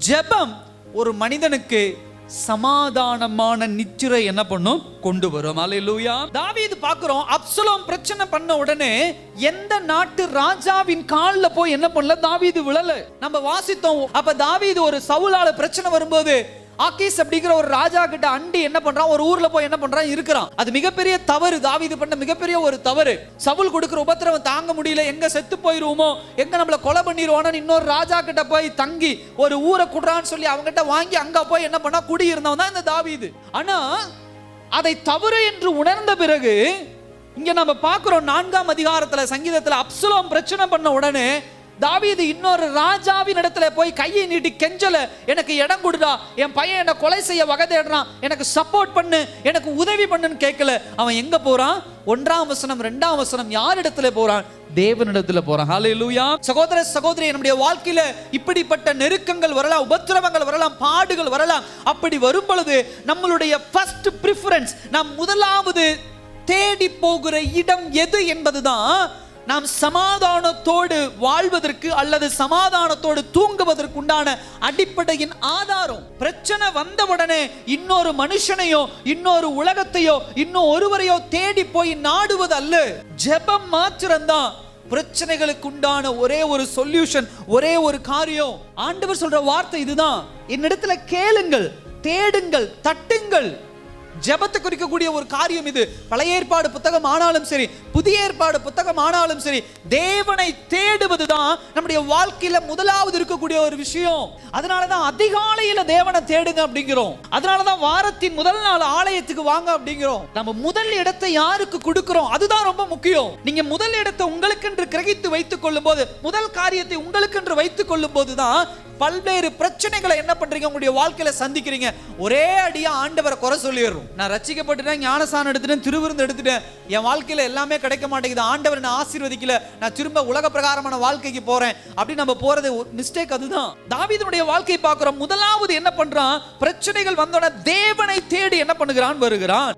ஜெபம் ஒரு மனிதனுக்கு சமாதானமான நித்திரை என்ன பண்ணும்? கொண்டு வரும். அல்லேலூயா. தாவீது பார்க்கிறோம், அப்சலோம் பிரச்சனை பண்ண உடனே எந்த நாட்டு ராஜாவின் கால்ல போய் என்ன பண்ணல? தாவீது விழல. நம்ம வாசித்தோம். அப்ப தாவீது ஒரு சவுலால பிரச்சனை வரும்போது ஆக்கீஸ் அப்படிங்கிற ஒரு ராஜா கிட்ட அண்டி என்ன பண்றான்? ஒரு ஊர்ல போய் என்ன பண்றான்? இருக்கிறான். அது மிகப்பெரிய தவறு. தாவீது பண்ண மிகப்பெரிய ஒரு தவறு. சவுல் கொடுக்கிற உபத்திரவம் தாங்க முடியல, எங்க செத்து போயிருவோமோ, எங்க நம்மள கொலை பண்ணிடுவானோ, இன்னொரு ராஜா கிட்ட போய் தங்கி ஒரு ஊரை குடுறான்னு சொல்லி அவங்ககிட்ட வாங்கி அங்க போய் என்ன பண்ணா? குடி இருந்தவன் தான் இந்த தாவீது. ஆனா அதை தவறு என்று உணர்ந்த பிறகு இங்க நம்ம பார்க்கிறோம் 4ஆம் அதிகாரத்துல சங்கீதத்துல அப்சலோம் பிரச்சனை பண்ண உடனே தாவீது இன்னொரு ராஜாவின் இடத்துல போய் கையை நீட்டி கெஞ்சல, எனக்கு இடம் கொடுடா, என் பையன் என்ன கொலை செய்ய வகை தேடுறான், எனக்கு சப்போர்ட் பண்ணு, எனக்கு உதவி பண்ணுன்னு கேட்கல. அவன் எங்க போறான்? 1ஆம் வசனம் 2ஆம் வசனம் யார் இடத்துல போறான்? தேவனிடத்துல போறான். ஹல்லேலூயா. சகோதர சகோதரி, நம்முடைய வாழ்க்கையில இப்படிப்பட்ட நெருக்கங்கள் வரலாம், உபத்திரவங்கள் வரலாம், பாடுகள் வரலாம். அப்படி வரும் பொழுது நம்மளுடைய ஃபர்ஸ்ட் பிரிஃபரன்ஸ், நாம் முதலாவது தேடி போகிற இடம் எது என்பதுதான் நாம் சமாதானத்தோடு வாழ்வதற்கு அல்லது சமாதானத்தோடு தூங்குவதற்கு உண்டான அடிப்படையின் ஆதாரம். பிரச்சனை வந்த உடனே இன்னொரு மனுஷனையோ இன்னொரு உலகத்தையோ இன்னும் ஒருவரையோ தேடி போய் நாடுவது அல்ல. ஜெபம் மாத்திரம்தான் பிரச்சனைகளுக்கு உண்டான ஒரே ஒரு சொல்யூஷன், ஒரே ஒரு காரியம். ஆண்டவர் சொல்ற வார்த்தை இதுதான், என்னிடத்துல கேளுங்கள், தேடுங்கள், தட்டுங்கள். ஜெபத்தை குறிக்கக்கூடிய ஒரு காரியம் இது. பழைய ஏற்பாடு புத்தகம் ஆனாலும் சரி, புதிய ஏற்பாடு புத்தகம் ஆனாலும் சரி, தேவனை தேடுவதுதான் நம்முடைய வாழ்க்கையில முதலாவது இருக்கக்கூடிய ஒரு விஷயம். அதனாலதான் அதிகாலையில தேவனை தேடுங்க அப்படிங்கிறோம். அதனாலதான் வாரத்தின் முதல் நாள் ஆலயத்துக்கு வாங்க அப்படிங்கிறோம். நம்ம முதல் இடத்தை யாருக்கு கொடுக்கிறோம் அதுதான் ரொம்ப முக்கியம். நீங்க முதல் இடத்தை உங்களுக்கென்று கிரகித்து வைத்துக் கொள்ளும் போது, முதல் காரியத்தை உங்களுக்கென்று வைத்துக் கொள்ளும் போதுதான் பல்வேறு பிரச்சனைகளை என்ன பண்றீங்க? உங்களுடைய வாழ்க்கையில சந்திக்கிறீங்க. ஒரே அடியா ஆண்டவரை குறை சொல்லிடுறோம். நான் ரட்சிக்கப்பட்டுட்டேன், ஞானசானம் எடுத்துட்டேன், திருவிருந்து எடுத்துட்டேன், என் வாழ்க்கையில எல்லாமே கிடைக்க மாட்டேங்குது, ஆண்டவர் நான் ஆசீர்வதிக்கல, நான் திரும்ப உலக பிரகாரமான வாழ்க்கைக்கு போறேன் அப்படி நம்ம போறது மிஸ்டேக். அதுதான் தாவீதுடைய வாழ்க்கை பார்க்கிறோம். முதலாவது என்ன பண்றான்? பிரச்சனைகள் வந்தோட தேவனை தேடி என்ன பண்ணுகிறான்? வருகிறான்.